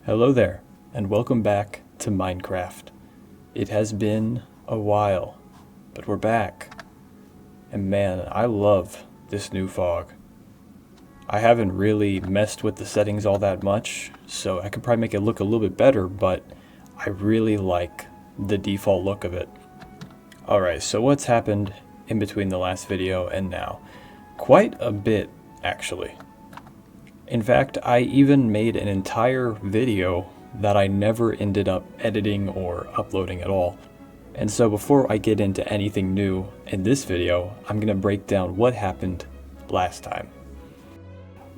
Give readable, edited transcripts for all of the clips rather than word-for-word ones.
Hello there, and welcome back to Minecraft. It has been a while, but we're back. And man, I love this new fog. I haven't really messed with the settings all that much, so I could probably make it look a little bit better, but I really like the default look of it. Alright, so what's happened in between the last video and now? Quite a bit, actually. In fact, I even made an entire video that I never ended up editing or uploading at all. And so before I get into anything new in this video, I'm going to break down what happened last time.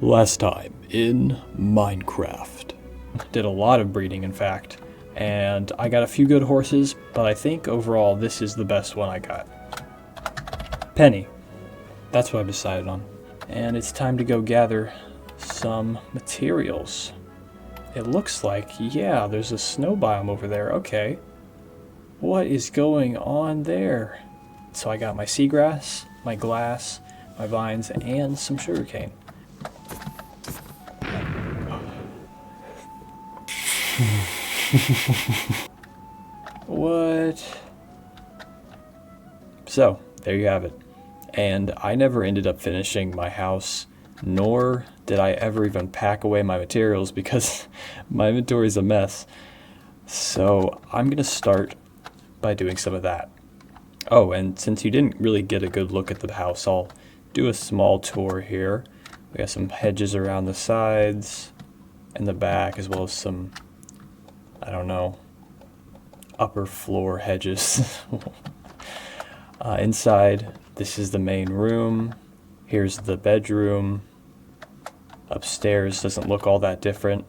Last time in Minecraft. Did a lot of breeding, in fact, and I got a few good horses, but I think overall this is the best one I got. Penny. That's what I've decided on. And it's time to go gather some materials. It looks like, yeah, there's a snow biome over there. Okay. What is going on there? So I got my seagrass, my glass, my vines, and some sugarcane. What? So, there you have it. And I never ended up finishing my house, nor did I ever even pack away my materials because my inventory is a mess. So I'm going to start by doing some of that. Oh, and since you didn't really get a good look at the house, I'll do a small tour here. We got some hedges around the sides and the back, as well as some, I don't know, upper floor hedges. Inside, this is the main room. Here's the bedroom. Upstairs doesn't look all that different.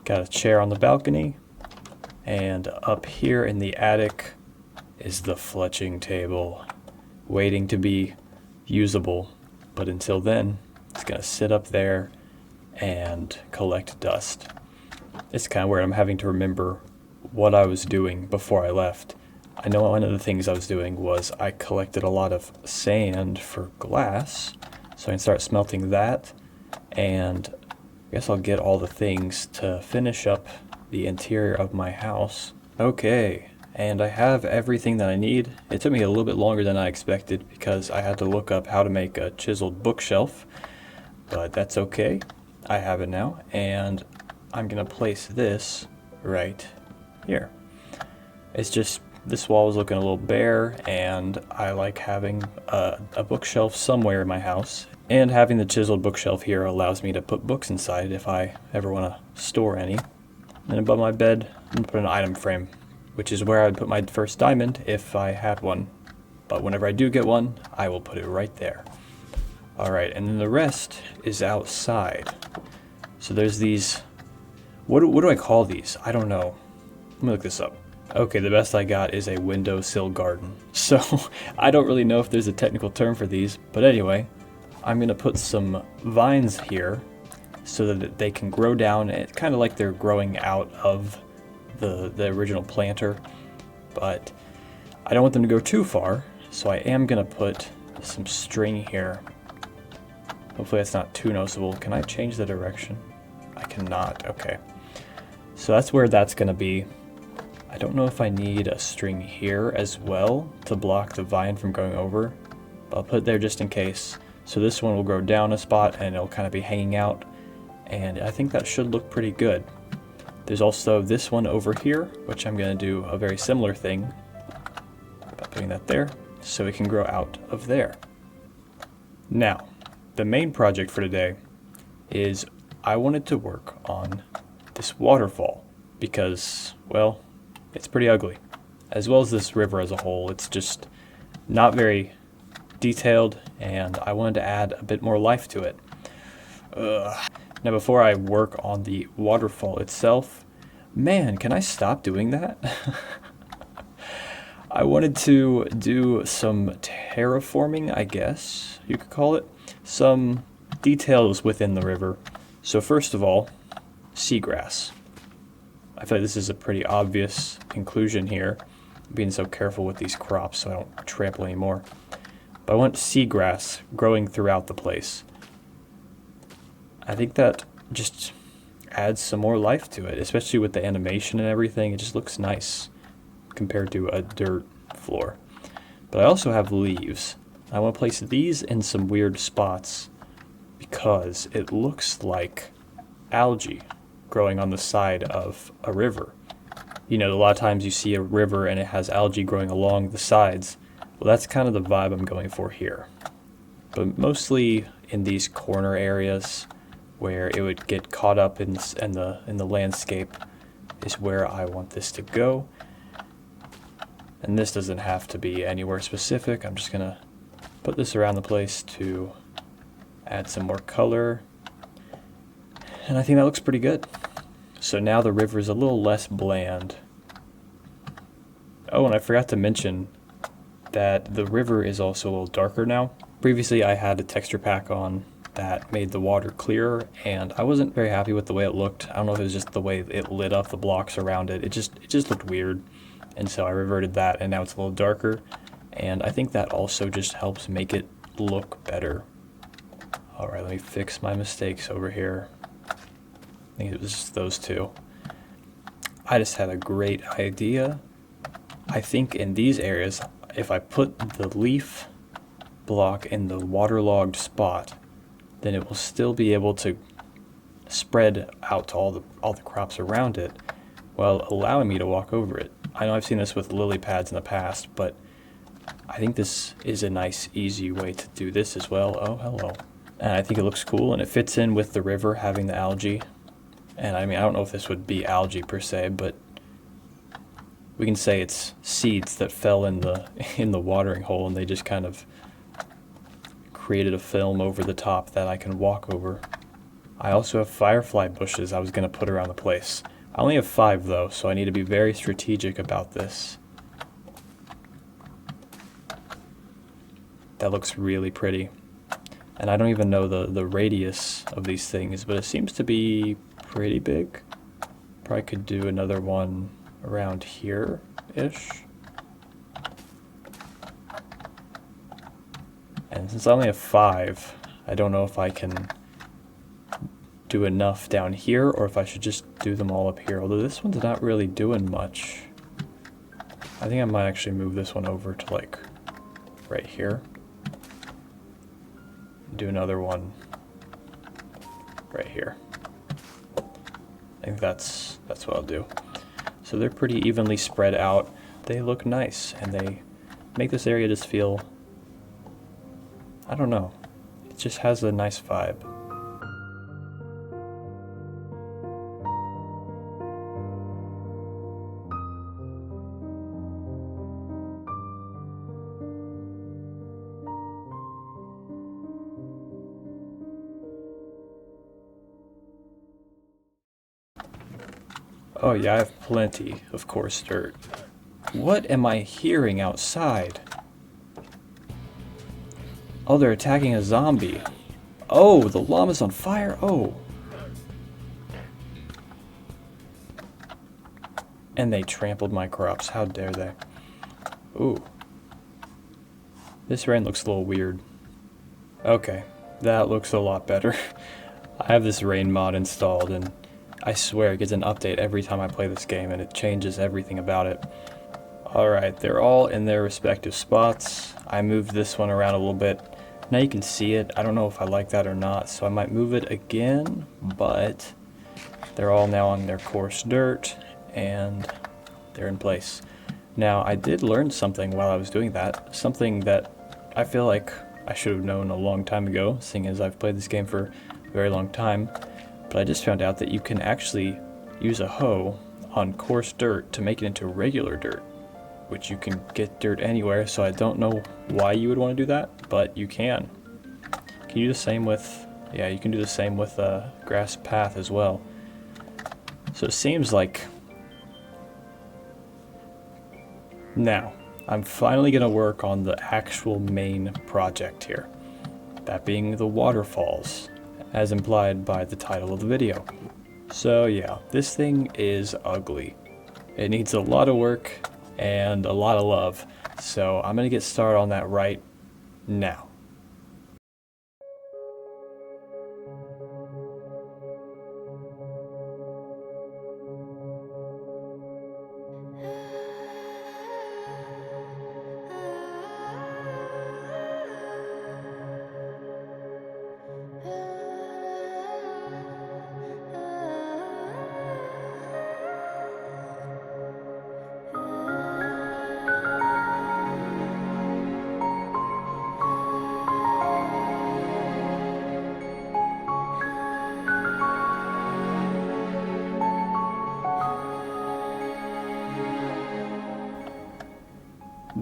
Got a chair on the balcony. And up here in the attic is the fletching table, waiting to be usable. But until then, it's gonna sit up there and collect dust. It's kind of weird. I'm having to remember what I was doing before I left. I know one of the things I was doing was I collected a lot of sand for glass, so I can start smelting that, and I guess I'll get all the things to finish up the interior of my house. Okay, and I have everything that I need. It took me a little bit longer than I expected because I had to look up how to make a chiseled bookshelf, but that's okay. I have it now, and I'm gonna place this right here. It's just, this wall is looking a little bare, and I like having a bookshelf somewhere in my house. And having the chiseled bookshelf here allows me to put books inside if I ever want to store any. And above my bed, I'm going to put an item frame, which is where I would put my first diamond if I had one. But whenever I do get one, I will put it right there. Alright, and then the rest is outside. So there's these, what do I call these? I don't know. Let me look this up. Okay, the best I got is a windowsill garden. So, I don't really know if there's a technical term for these, but anyway, I'm going to put some vines here so that they can grow down. It's kind of like they're growing out of the original planter, but I don't want them to go too far, so I am going to put some string here. Hopefully that's not too noticeable. Can I change the direction? I cannot. Okay. So that's where that's going to be. I don't know if I need a string here as well to block the vine from going over, but I'll put it there just in case. So this one will grow down a spot and it'll kind of be hanging out, and I think that should look pretty good. There's also this one over here, which I'm going to do a very similar thing by putting that there so it can grow out of there. Now, the main project for today is I wanted to work on this waterfall because, well, it's pretty ugly, as well as this river as a whole. It's just not very detailed, and I wanted to add a bit more life to it. Now, before I work on the waterfall itself, man, can I stop doing that? I wanted to do some terraforming, I guess you could call it, some details within the river. So first of all, seagrass. I feel like this is a pretty obvious conclusion here, being so careful with these crops so I don't trample anymore. But I want seagrass growing throughout the place. I think that just adds some more life to it, especially with the animation and everything. It just looks nice compared to a dirt floor. But I also have leaves. I want to place these in some weird spots because it looks like algae growing on the side of a river. You know, a lot of times you see a river and it has algae growing along the sides. Well, that's kind of the vibe I'm going for here. But mostly in these corner areas where it would get caught up in the landscape is where I want this to go. And this doesn't have to be anywhere specific. I'm just gonna put this around the place to add some more color. And I think that looks pretty good. So now the river is a little less bland. Oh, and I forgot to mention that the river is also a little darker now. Previously I had a texture pack on that made the water clearer, and I wasn't very happy with the way it looked. I don't know if it was just the way it lit up the blocks around it. It just looked weird. And so I reverted that, and now it's a little darker. And I think that also just helps make it look better. Alright, let me fix my mistakes over here. I think it was just those two. I just had a great idea. I think in these areas, if I put the leaf block in the waterlogged spot, then it will still be able to spread out to all the crops around it while allowing me to walk over it. I know I've seen this with lily pads in the past, but I think this is a nice, easy way to do this as well. Oh, hello. And I think it looks cool, and it fits in with the river having the algae. And I mean, I don't know if this would be algae per se, but we can say it's seeds that fell in the watering hole, and they just kind of created a film over the top that I can walk over. I also have firefly bushes I was going to put around the place. I only have 5 though, so I need to be very strategic about this. That looks really pretty. And I don't even know the radius of these things, but it seems to be pretty big. Probably could do another one around here-ish. And since I only have 5, I don't know if I can do enough down here or if I should just do them all up here. Although this one's not really doing much. I think I might actually move this one over to like right here. Do another one right here. I think that's what I'll do. So they're pretty evenly spread out. They look nice and they make this area just feel, I don't know, it just has a nice vibe. Oh yeah, I have plenty of coarse dirt. What am I hearing outside? Oh, they're attacking a zombie. Oh, the llama's on fire. Oh. And they trampled my crops. How dare they? Ooh. This rain looks a little weird. Okay, that looks a lot better. I have this rain mod installed, and I swear it gets an update every time I play this game, and it changes everything about it. Alright, they're all in their respective spots. I moved this one around a little bit. Now you can see it. I don't know if I like that or not, so I might move it again, but they're all now on their coarse dirt, and they're in place. Now, I did learn something while I was doing that, something that I feel like I should have known a long time ago, seeing as I've played this game for a very long time. But I just found out that you can actually use a hoe on coarse dirt to make it into regular dirt, which you can get dirt anywhere, so I don't know why you would want to do that, but you can. Can you do the same with, yeah, you can do the same with a grass path as well. So it seems like, now, I'm finally going to work on the actual main project here, that being the waterfalls, as implied by the title of the video. So yeah, this thing is ugly. It needs a lot of work and a lot of love, so I'm gonna get started on that right now.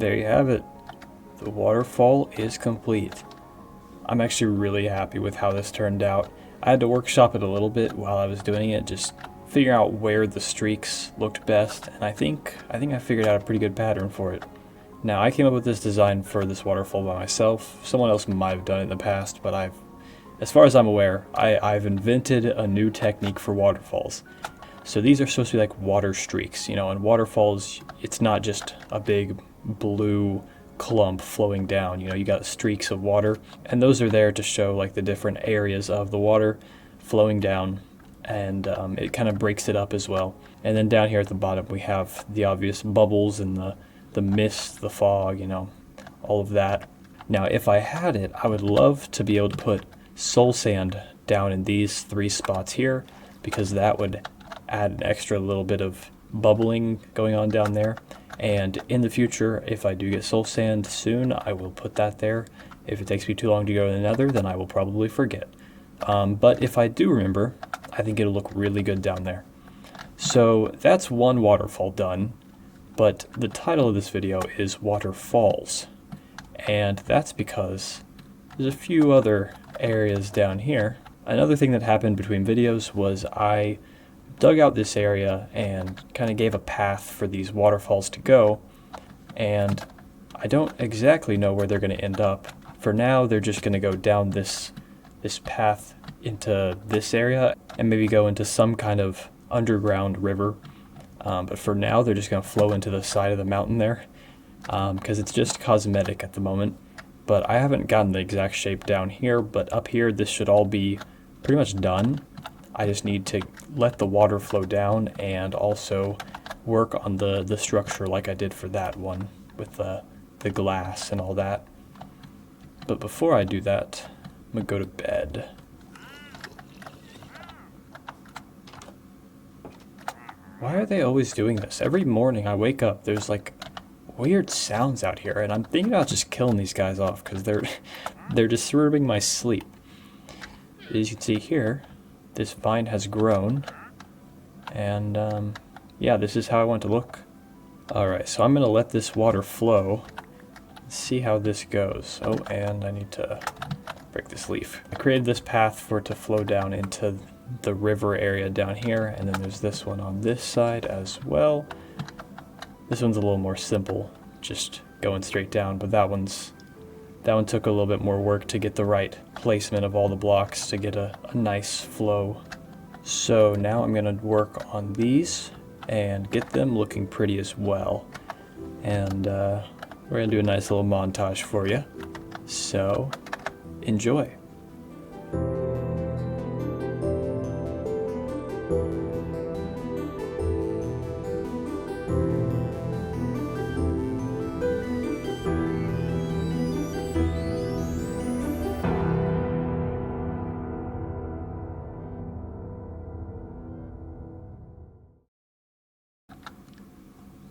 there you have it. The waterfall is complete. I'm actually really happy with how this turned out. I had to workshop it a little bit while I was doing it, just figuring out where the streaks looked best, and I think I figured out a pretty good pattern for it. Now, I came up with this design for this waterfall by myself. Someone else might have done it in the past, but as far as I'm aware, I've invented a new technique for waterfalls. So these are supposed to be like water streaks, you know, and waterfalls, it's not just a big blue clump flowing down, you know, you got streaks of water, and those are there to show like the different areas of the water flowing down, and it kind of breaks it up as well. And then down here at the bottom we have the obvious bubbles and the mist, the fog, you know, all of that. Now if I had it, I would love to be able to put soul sand down in these 3 spots here, because that would add an extra little bit of bubbling going on down there. And in the future, if I do get soul sand soon, I will put that there. If it takes me too long to go to the nether, then I will probably forget. But if I do remember, I think it'll look really good down there. So that's one waterfall done, but the title of this video is Waterfalls. And that's because there's a few other areas down here. Another thing that happened between videos was I dug out this area and kind of gave a path for these waterfalls to go, and I don't exactly know where they're going to end up. For now, they're just going to go down this path into this area and maybe go into some kind of underground river, but for now they're just going to flow into the side of the mountain there, because it's just cosmetic at the moment. But I haven't gotten the exact shape down here, but up here this should all be pretty much done. I just need to let the water flow down and also work on the structure like I did for that one with the glass and all that. But before I do that, I'm gonna go to bed. Why are they always doing this? Every morning I wake up, there's like weird sounds out here, and I'm thinking about just killing these guys off because they're disturbing my sleep. As you can see here, this vine has grown, and yeah, this is how I want it to look. Alright, so I'm going to let this water flow, see how this goes. Oh, and I need to break this leaf. I created this path for it to flow down into the river area down here, and then there's this one on this side as well. This one's a little more simple, just going straight down, but that one took a little bit more work to get the right placement of all the blocks to get a nice flow. So now I'm going to work on these and get them looking pretty as well. And we're going to do a nice little montage for you. So enjoy.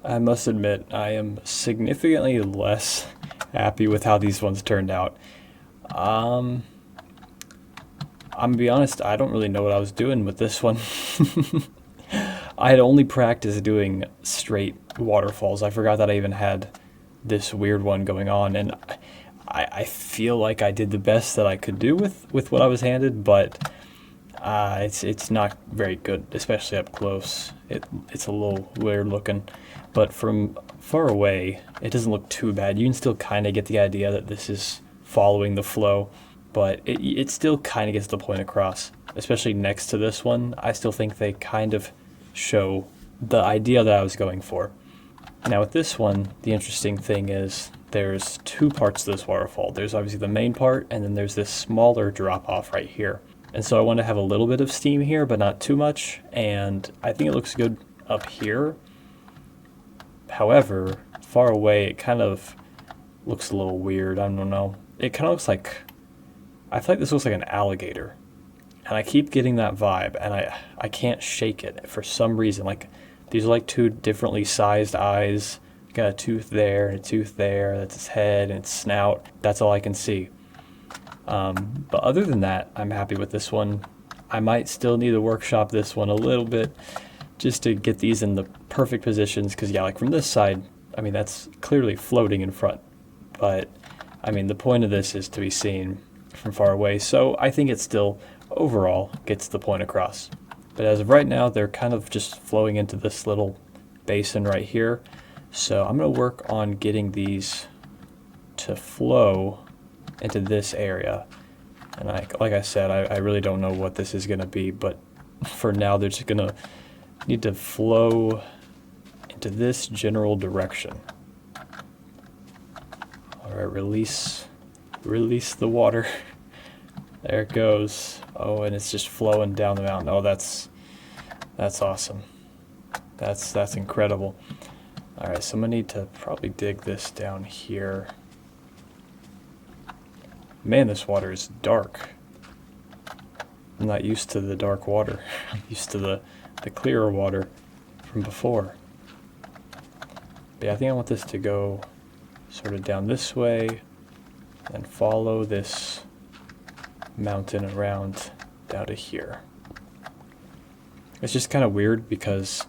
I must admit, I am significantly less happy with how these ones turned out. I'm gonna be honest, I don't really know what I was doing with this one. I had only practiced doing straight waterfalls. I forgot that I even had this weird one going on, and I feel like I did the best that I could do with what I was handed, but it's not very good, especially up close. It's a little weird looking. But from far away, it doesn't look too bad. You can still kind of get the idea that this is following the flow, but it still kind of gets the point across. Especially next to this one, I still think they kind of show the idea that I was going for. Now with this one, the interesting thing is there's 2 parts to this waterfall. There's obviously the main part, and then there's this smaller drop-off right here. And so I want to have a little bit of steam here, but not too much, and I think it looks good up here. However, far away, it kind of looks a little weird. I don't know. It kind of looks like, I feel like this looks like an alligator. And I keep getting that vibe, and I can't shake it for some reason. Like, these are like 2 differently sized eyes. Got a tooth there and a tooth there. That's its head and its snout. That's all I can see. But other than that, I'm happy with this one. I might still need to workshop this one a little bit just to get these in the perfect positions, because yeah, like from this side, I mean, that's clearly floating in front, but I mean, the point of this is to be seen from far away, so I think it still overall gets the point across. But as of right now, they're kind of just flowing into this little basin right here. So I'm going to work on getting these to flow into this area. And like I said, I really don't know what this is going to be, but for now they're just going to need to flow into this general direction. All right, release the water. There it goes. Oh, and it's just flowing down the mountain. Oh, that's awesome. That's incredible. All right, so I'm gonna need to probably dig this down here. Man, this water is dark. I'm not used to the dark water. I'm used to the clearer water from before. But yeah, I think I want this to go sort of down this way and follow this mountain around down to here. It's just kind of weird because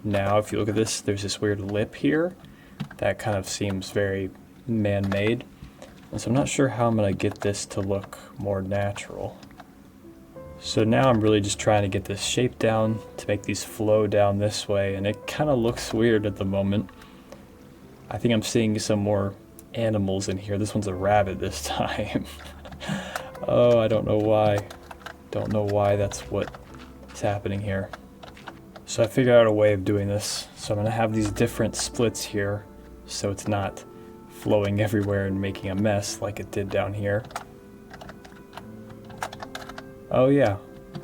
now if you look at this, there's this weird lip here that kind of seems very man-made. And so I'm not sure how I'm going to get this to look more natural. So now I'm really just trying to get this shape down to make these flow down this way, and it kind of looks weird at the moment. I think I'm seeing some more animals in here. This one's a rabbit this time. Oh, I don't know why. Don't know why that's what's happening here. So I figured out a way of doing this. So I'm going to have these different splits here so it's not flowing everywhere and making a mess like it did down here. Oh yeah,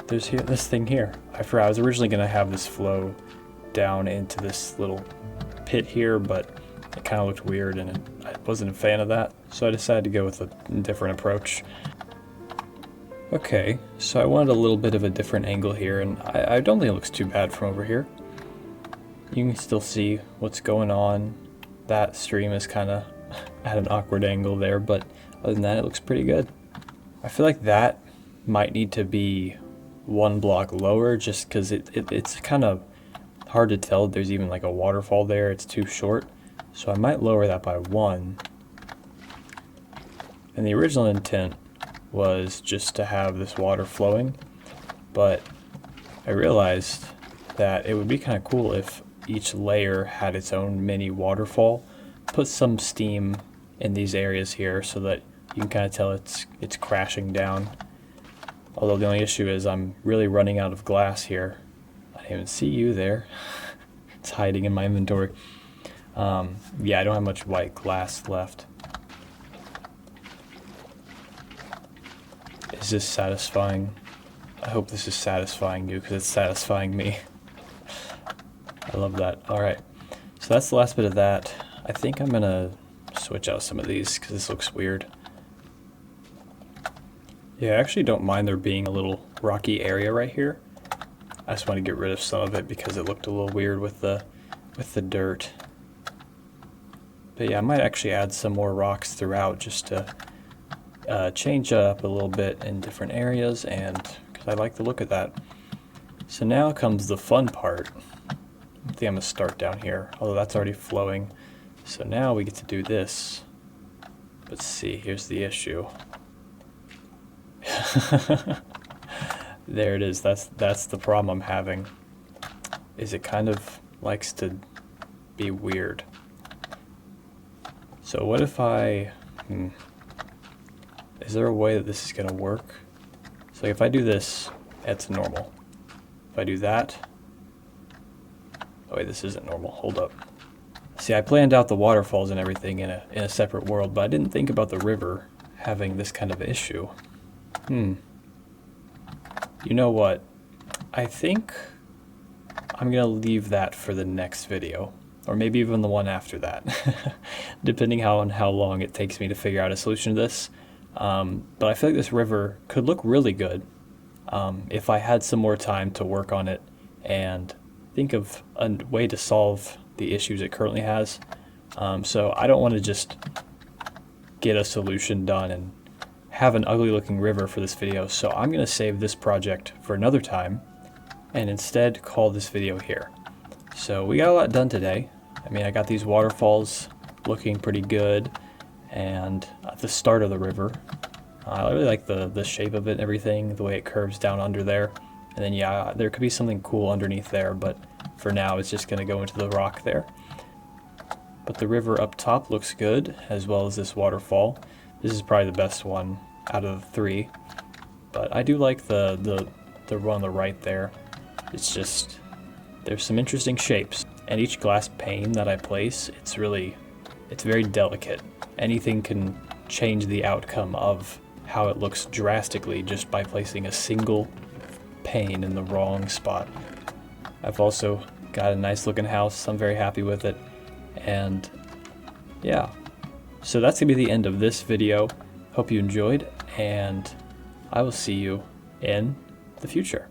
there's this thing here. I forgot I was originally going to have this flow down into this little pit here, but it kind of looked weird and I wasn't a fan of that. So I decided to go with a different approach. Okay, so I wanted a little bit of a different angle here, and I don't think it looks too bad from over here. You can still see what's going on. That stream is kind of at an awkward angle there, but other than that, it looks pretty good. I feel like that might need to be one block lower just because it's kind of hard to tell if there's even like a waterfall there. It's too short. So I might lower that by 1. And the original intent was just to have this water flowing, but I realized that it would be kind of cool if each layer had its own mini waterfall. Put some steam in these areas here so that you can kind of tell it's crashing down. Although the only issue is I'm really running out of glass here. I didn't even see you there. It's hiding in my inventory. Yeah, I don't have much white glass left. Is this satisfying? I hope this is satisfying you because it's satisfying me. I love that. Alright, so that's the last bit of that. I think I'm going to switch out some of these because this looks weird. Yeah, I actually don't mind there being a little rocky area right here. I just want to get rid of some of it because it looked a little weird with the dirt. But yeah, I might actually add some more rocks throughout just to change up a little bit in different areas, and because I like the look of that. So now comes the fun part. I think I'm going to start down here, although that's already flowing. So now we get to do this. But see, here's the issue. There it is. That's the problem I'm having. Is it kind of likes to be weird. So what if I... Is there a way that this is going to work? So if I do this, that's normal. If I do that... Oh wait, this isn't normal. Hold up. See, I planned out the waterfalls and everything in a separate world, but I didn't think about the river having this kind of issue. You know what? I think I'm going to leave that for the next video. Or maybe even the one after that. Depending on how long it takes me to figure out a solution to this. But I feel like this river could look really good if I had some more time to work on it and think of a way to solve the issues it currently has. So I don't want to just get a solution done and have an ugly looking river for this video. So I'm going to save this project for another time and instead call this video here. So we got a lot done today. I mean, I got these waterfalls looking pretty good, and at the start of the river, I really like the shape of it and everything, the way it curves down under there. And then yeah, there could be something cool underneath there, but for now it's just gonna go into the rock there. But the river up top looks good, as well as this waterfall. This is probably the best one out of the three. But I do like the one on the right there. It's just, there's some interesting shapes. And each glass pane that I place, it's very delicate. Anything can change the outcome of how it looks drastically just by placing a single pane in the wrong spot. I've also got a nice looking house. I'm very happy with it. And yeah, so that's gonna be the end of this video. Hope you enjoyed, and I will see you in the future.